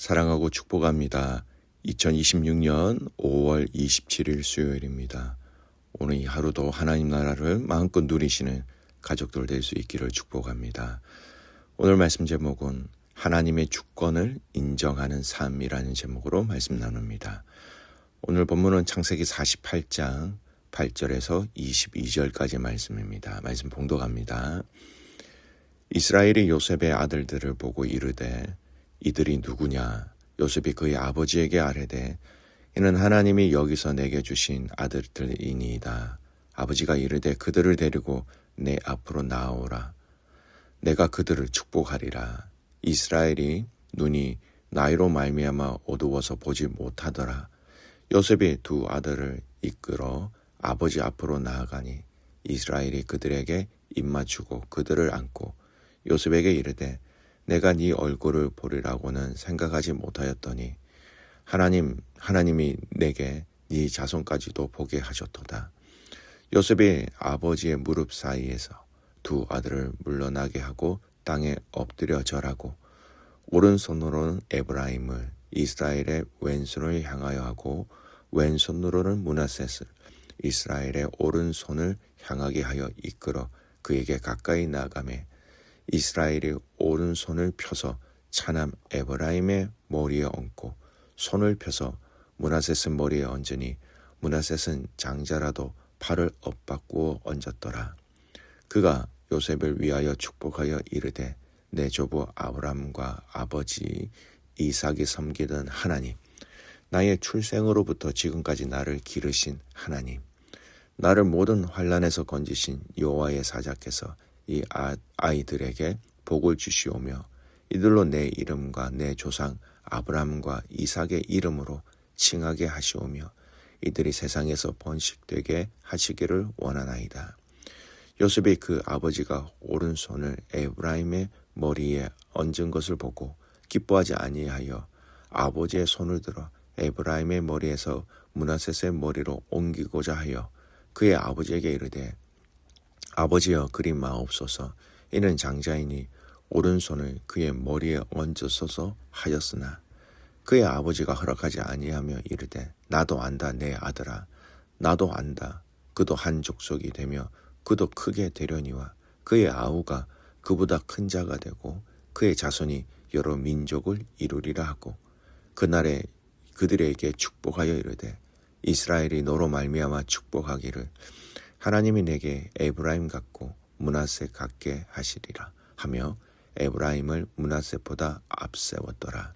사랑하고 축복합니다. 2026년 5월 27일 수요일입니다. 오늘 이 하루도 하나님 나라를 마음껏 누리시는 가족들 될 수 있기를 축복합니다. 오늘 말씀 제목은 하나님의 주권을 인정하는 삶이라는 제목으로 말씀 나눕니다. 오늘 본문은 창세기 48장 8절에서 22절까지 말씀입니다. 말씀 봉독합니다. 이스라엘이 요셉의 아들들을 보고 이르되 이들이 누구냐? 요셉이 그의 아버지에게 아뢰되 이는 하나님이 여기서 내게 주신 아들들이니이다. 아버지가 이르되 그들을 데리고 내 앞으로 나아오라. 내가 그들을 축복하리라. 이스라엘이 눈이 나이로 말미암아 어두워서 보지 못하더라. 요셉이 두 아들을 이끌어 아버지 앞으로 나아가니 이스라엘이 그들에게 입맞추고 그들을 안고 요셉에게 이르되 내가 네 얼굴을 보리라고는 생각하지 못하였더니 하나님이 내게 네 자손까지도 보게 하셨도다. 요셉이 아버지의 무릎 사이에서 두 아들을 물러나게 하고 땅에 엎드려 절하고 오른손으로는 에브라임을 이스라엘의 왼손을 향하여 하고 왼손으로는 므낫셋을 이스라엘의 오른손을 향하게 하여 이끌어 그에게 가까이 나아가매 이스라엘이 오른손을 펴서 차남 에브라임의 머리에 얹고 손을 펴서 므낫셋의 머리에 얹으니 므낫셋은 장자라도 팔을 엇바꾸어 얹었더라. 그가 요셉을 위하여 축복하여 이르되 내 조부 아브람과 아버지 이삭이 섬기던 하나님, 나의 출생으로부터 지금까지 나를 기르신 하나님, 나를 모든 환난에서 건지신 여호와의 사자께서 이 아이들에게 복을 주시오며 이들로 내 이름과 내 조상 아브람과 이삭의 이름으로 칭하게 하시오며 이들이 세상에서 번식되게 하시기를 원하나이다. 요셉이 그 아버지가 오른손을 에브라임의 머리에 얹은 것을 보고 기뻐하지 아니하여 아버지의 손을 들어 에브라임의 머리에서 므낫셋의 머리로 옮기고자 하여 그의 아버지에게 이르되 아버지여 그리 마옵소서. 이는 장자이니 오른손을 그의 머리에 얹었소서 하였으나 그의 아버지가 허락하지 아니하며 이르되 나도 안다 내 아들아 나도 안다. 그도 한 족속이 되며 그도 크게 되려니와 그의 아우가 그보다 큰 자가 되고 그의 자손이 여러 민족을 이루리라 하고 그날에 그들에게 축복하여 이르되 이스라엘이 너로 말미암아 축복하기를 하나님이 내게 에브라임 같고 므낫셋 같게 하시리라 하며 에브라임을 므낫셋보다 앞세웠더라.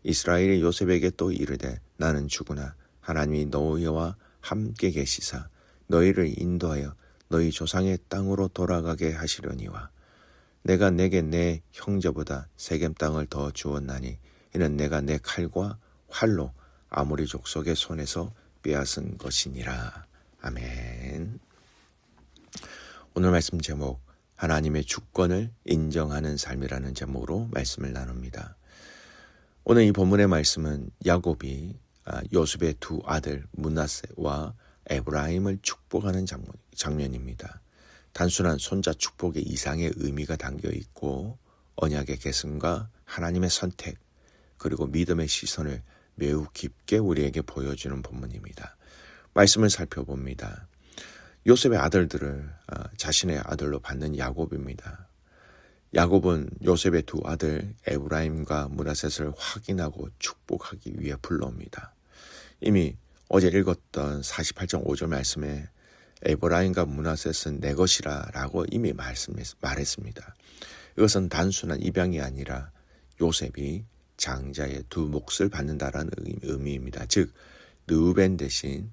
이스라엘이 요셉에게 또 이르되 나는 죽으나 하나님이 너희와 함께 계시사 너희를 인도하여 너희 조상의 땅으로 돌아가게 하시려니와 내가 내게 내 형제보다 세겜 땅을 더 주었나니 이는 내가 내 칼과 활로 아모리 족속의 손에서 빼앗은 것이니라. 아멘. 오늘 말씀 제목 하나님의 주권을 인정하는 삶이라는 제목으로 말씀을 나눕니다. 오늘 이 본문의 말씀은 야곱이 요셉의 두 아들 므낫셋과 에브라임을 축복하는 장면입니다. 단순한 손자 축복의 이상의 의미가 담겨 있고 언약의 계승과 하나님의 선택 그리고 믿음의 시선을 매우 깊게 우리에게 보여주는 본문입니다. 말씀을 살펴봅니다. 요셉의 아들들을 자신의 아들로 받는 야곱입니다. 야곱은 요셉의 두 아들 에브라임과 므낫셋을 확인하고 축복하기 위해 불러옵니다. 이미 어제 읽었던 48장 5절 말씀에 에브라임과 므낫셋은 내 것이라 라고 이미 말했습니다. 이것은 단순한 입양이 아니라 요셉이 장자의 두 몫을 받는다라는 의미입니다. 즉 르우벤 대신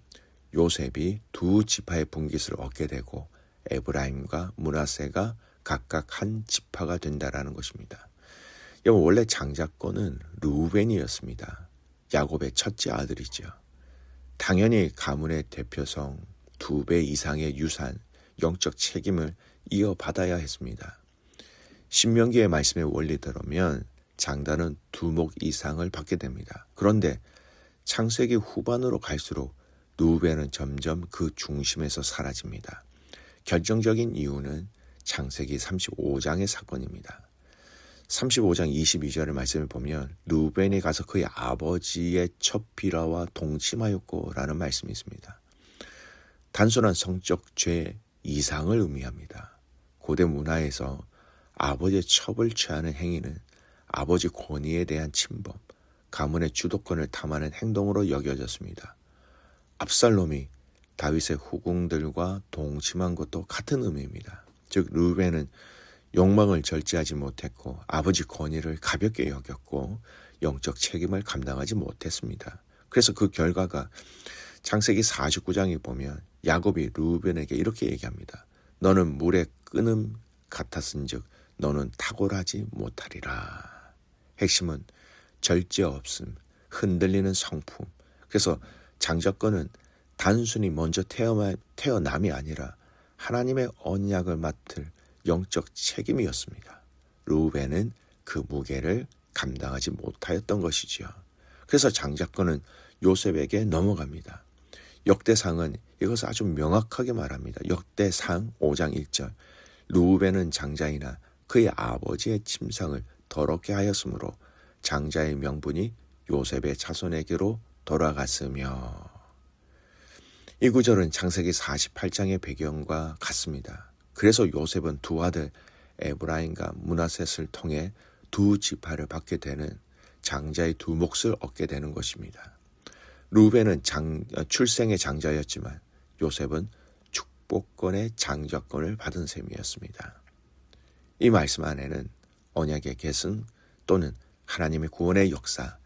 요셉이 두 지파의 분깃을 얻게 되고 에브라임과 므낫셋가 각각 한 지파가 된다라는 것입니다. 여러분 원래 장자권은 르우벤이었습니다. 야곱의 첫째 아들이죠. 당연히 가문의 대표성 2배 이상의 유산, 영적 책임을 이어받아야 했습니다. 신명기의 말씀의 원리대로면 장자는 두목 이상을 받게 됩니다. 그런데 창세기 후반으로 갈수록 르우벤은 점점 그 중심에서 사라집니다. 결정적인 이유는 창세기 35장의 사건입니다. 35장 22절의 말씀을 보면 루벤이 가서 그의 아버지의 첫 비라와 동침하였고 라는 말씀이 있습니다. 단순한 성적 죄 이상을 의미합니다. 고대 문화에서 아버지의 첩을 취하는 행위는 아버지 권위에 대한 침범, 가문의 주도권을 탐하는 행동으로 여겨졌습니다. 압살롬이 다윗의 후궁들과 동침한 것도 같은 의미입니다. 즉 루벤은 욕망을 절제하지 못했고 아버지 권위를 가볍게 여겼고 영적 책임을 감당하지 못했습니다. 그래서 그 결과가 창세기 49장에 보면 야곱이 루벤에게 이렇게 얘기합니다. 너는 물의 끊음 같았은즉 너는 탁월하지 못하리라. 핵심은 절제 없음, 흔들리는 성품. 그래서 장자권은 단순히 먼저 태어남이 아니라 하나님의 언약을 맡을 영적 책임이었습니다. 루벤은 그 무게를 감당하지 못하였던 것이지요. 그래서 장자권은 요셉에게 넘어갑니다. 역대상은 이것을 아주 명확하게 말합니다. 역대상 5장 1절 루벤은 장자이나 그의 아버지의 침상을 더럽게 하였으므로 장자의 명분이 요셉의 자손에게로 돌아갔으며. 이 구절은 창세기 48장의 배경과 같습니다. 그래서 요셉은 두 아들 에브라임과 므낫셋을 통해 두 지파를 받게 되는 장자의 두 몫을 얻게 되는 것입니다. 루벤은 출생의 장자였지만 요셉은 축복권의 장자권을 받은 셈이었습니다. 이 말씀 안에는 언약의 계승 또는 하나님의 구원의 역사,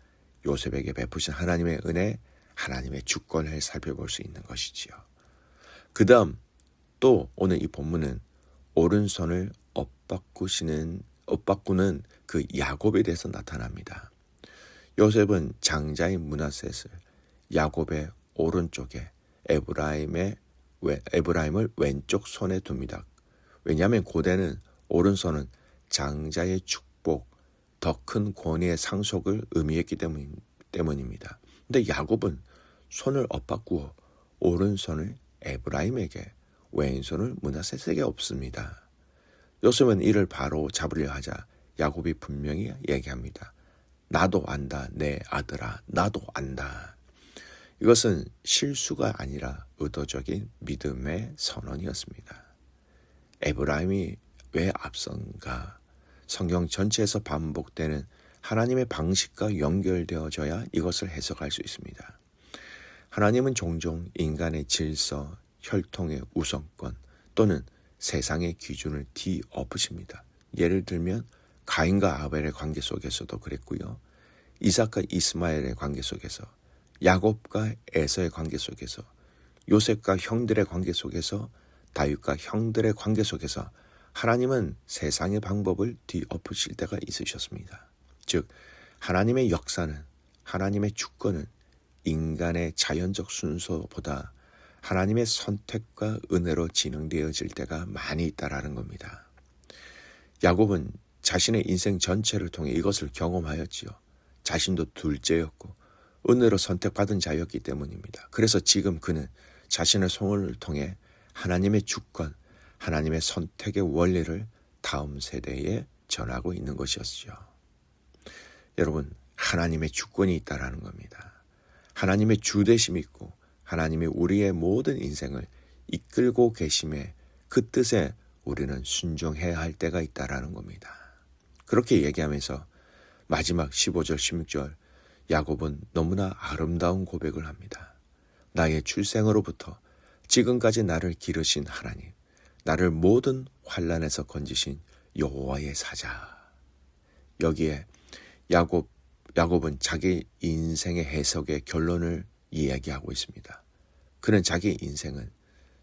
요셉에게 베푸신 하나님의 은혜, 하나님의 주권을 살펴볼 수 있는 것이지요. 그 다음 또 오늘 이 본문은 오른손을 엇바꾸는 그 야곱에 대해서 나타납니다. 요셉은 장자인 므낫셋을 야곱의 오른쪽에 에브라임을 왼쪽 손에 둡니다. 왜냐하면 고대는 오른손은 장자의 축복, 더 큰 권위의 상속을 의미했기 때문입니다. 근데 야곱은 손을 엇바꾸어 오른손을 에브라임에게, 왼손을 므낫셋에게 없습니다. 요셉은 이를 바로 잡으려 하자 야곱이 분명히 얘기합니다. 나도 안다, 내 아들아, 나도 안다. 이것은 실수가 아니라 의도적인 믿음의 선언이었습니다. 에브라임이 왜 앞선가? 성경 전체에서 반복되는 하나님의 방식과 연결되어져야 이것을 해석할 수 있습니다. 하나님은 종종 인간의 질서, 혈통의 우선권 또는 세상의 기준을 뒤엎으십니다. 예를 들면 가인과 아벨의 관계 속에서도 그랬고요. 이삭과 이스마엘의 관계 속에서, 야곱과 에서의 관계 속에서, 요셉과 형들의 관계 속에서, 다윗과 형들의 관계 속에서 하나님은 세상의 방법을 뒤엎으실 때가 있으셨습니다. 즉 하나님의 역사는, 하나님의 주권은 인간의 자연적 순서보다 하나님의 선택과 은혜로 진행되어질 때가 많이 있다라는 겁니다. 야곱은 자신의 인생 전체를 통해 이것을 경험하였지요. 자신도 둘째였고 은혜로 선택받은 자였기 때문입니다. 그래서 지금 그는 자신의 손을 통해 하나님의 주권, 하나님의 선택의 원리를 다음 세대에 전하고 있는 것이었죠. 여러분, 하나님의 주권이 있다라는 겁니다. 하나님의 주대심이 있고 하나님이 우리의 모든 인생을 이끌고 계심에 그 뜻에 우리는 순종해야 할 때가 있다라는 겁니다. 그렇게 얘기하면서 마지막 15절 16절 야곱은 너무나 아름다운 고백을 합니다. 나의 출생으로부터 지금까지 나를 기르신 하나님, 나를 모든 환난에서 건지신 여호와의 사자. 여기에 야곱은 자기 인생의 해석의 결론을 이야기하고 있습니다. 그는 자기 인생은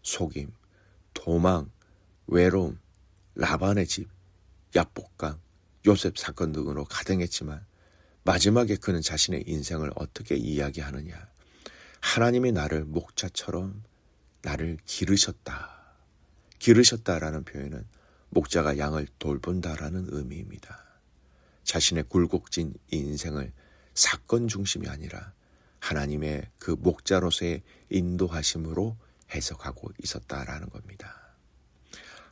속임, 도망, 외로움, 라반의 집, 약복강, 요셉 사건 등으로 가등했지만 마지막에 그는 자신의 인생을 어떻게 이야기하느냐. 하나님이 나를 목자처럼 나를 기르셨다라는 표현은 목자가 양을 돌본다라는 의미입니다. 자신의 굴곡진 인생을 사건 중심이 아니라 하나님의 그 목자로서의 인도하심으로 해석하고 있었다라는 겁니다.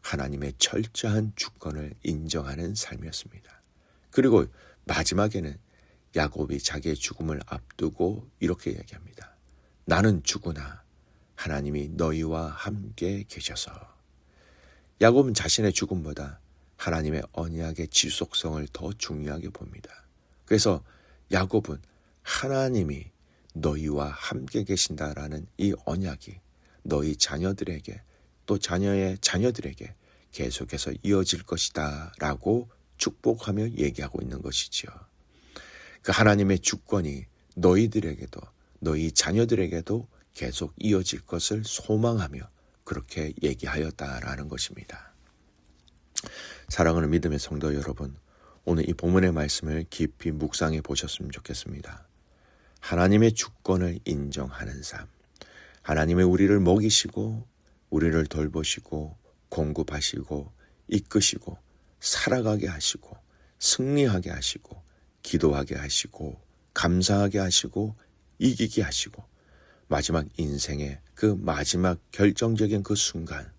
하나님의 철저한 주권을 인정하는 삶이었습니다. 그리고 마지막에는 야곱이 자기의 죽음을 앞두고 이렇게 얘기합니다. 나는 죽으나 하나님이 너희와 함께 계셔서. 야곱은 자신의 죽음보다 하나님의 언약의 지속성을 더 중요하게 봅니다. 그래서 야곱은 하나님이 너희와 함께 계신다라는 이 언약이 너희 자녀들에게 또 자녀의 자녀들에게 계속해서 이어질 것이다 라고 축복하며 얘기하고 있는 것이지요. 그 하나님의 주권이 너희들에게도 너희 자녀들에게도 계속 이어질 것을 소망하며 그렇게 얘기하였다라는 것입니다. 사랑하는 믿음의 성도 여러분, 오늘 이 본문의 말씀을 깊이 묵상해 보셨으면 좋겠습니다. 하나님의 주권을 인정하는 삶, 하나님의 우리를 먹이시고 우리를 돌보시고 공급하시고 이끄시고 살아가게 하시고 승리하게 하시고 기도하게 하시고 감사하게 하시고 이기게 하시고 마지막 인생의 그 마지막 결정적인 그 순간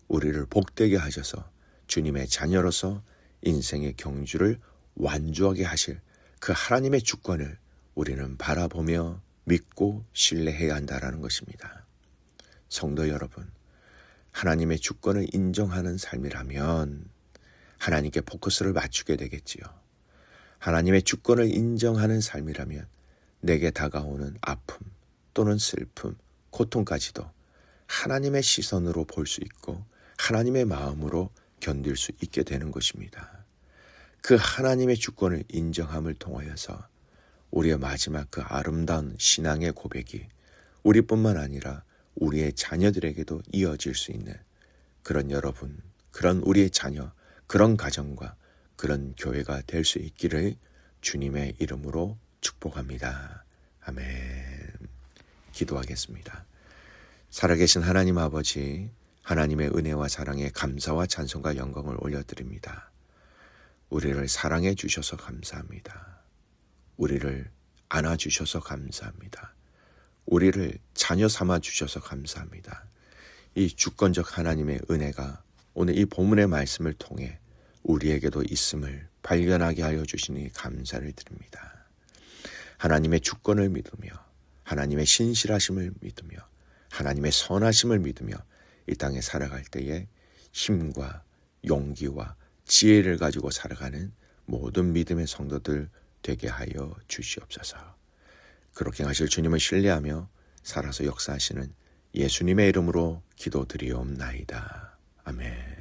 우리를 복되게 하셔서 주님의 자녀로서 인생의 경주를 완주하게 하실 그 하나님의 주권을 우리는 바라보며 믿고 신뢰해야 한다는 것입니다. 성도 여러분, 하나님의 주권을 인정하는 삶이라면 하나님께 포커스를 맞추게 되겠지요. 하나님의 주권을 인정하는 삶이라면 내게 다가오는 아픔 또는 슬픔, 고통까지도 하나님의 시선으로 볼 수 있고 하나님의 마음으로 견딜 수 있게 되는 것입니다. 그 하나님의 주권을 인정함을 통하여서 우리의 마지막 그 아름다운 신앙의 고백이 우리뿐만 아니라 우리의 자녀들에게도 이어질 수 있는 그런 여러분, 그런 우리의 자녀, 그런 가정과 그런 교회가 될 수 있기를 주님의 이름으로 축복합니다. 아멘. 기도하겠습니다. 살아계신 하나님 아버지, 하나님의 은혜와 사랑에 감사와 찬송과 영광을 올려드립니다. 우리를 사랑해 주셔서 감사합니다. 우리를 안아주셔서 감사합니다. 우리를 자녀 삼아 주셔서 감사합니다. 이 주권적 하나님의 은혜가 오늘 이 본문의 말씀을 통해 우리에게도 있음을 발견하게 하여 주시니 감사를 드립니다. 하나님의 주권을 믿으며 하나님의 신실하심을 믿으며 하나님의 선하심을 믿으며 이 땅에 살아갈 때에 힘과 용기와 지혜를 가지고 살아가는 모든 믿음의 성도들 되게 하여 주시옵소서. 그렇게 하실 주님을 신뢰하며 살아서 역사하시는 예수님의 이름으로 기도드리옵나이다. 아멘.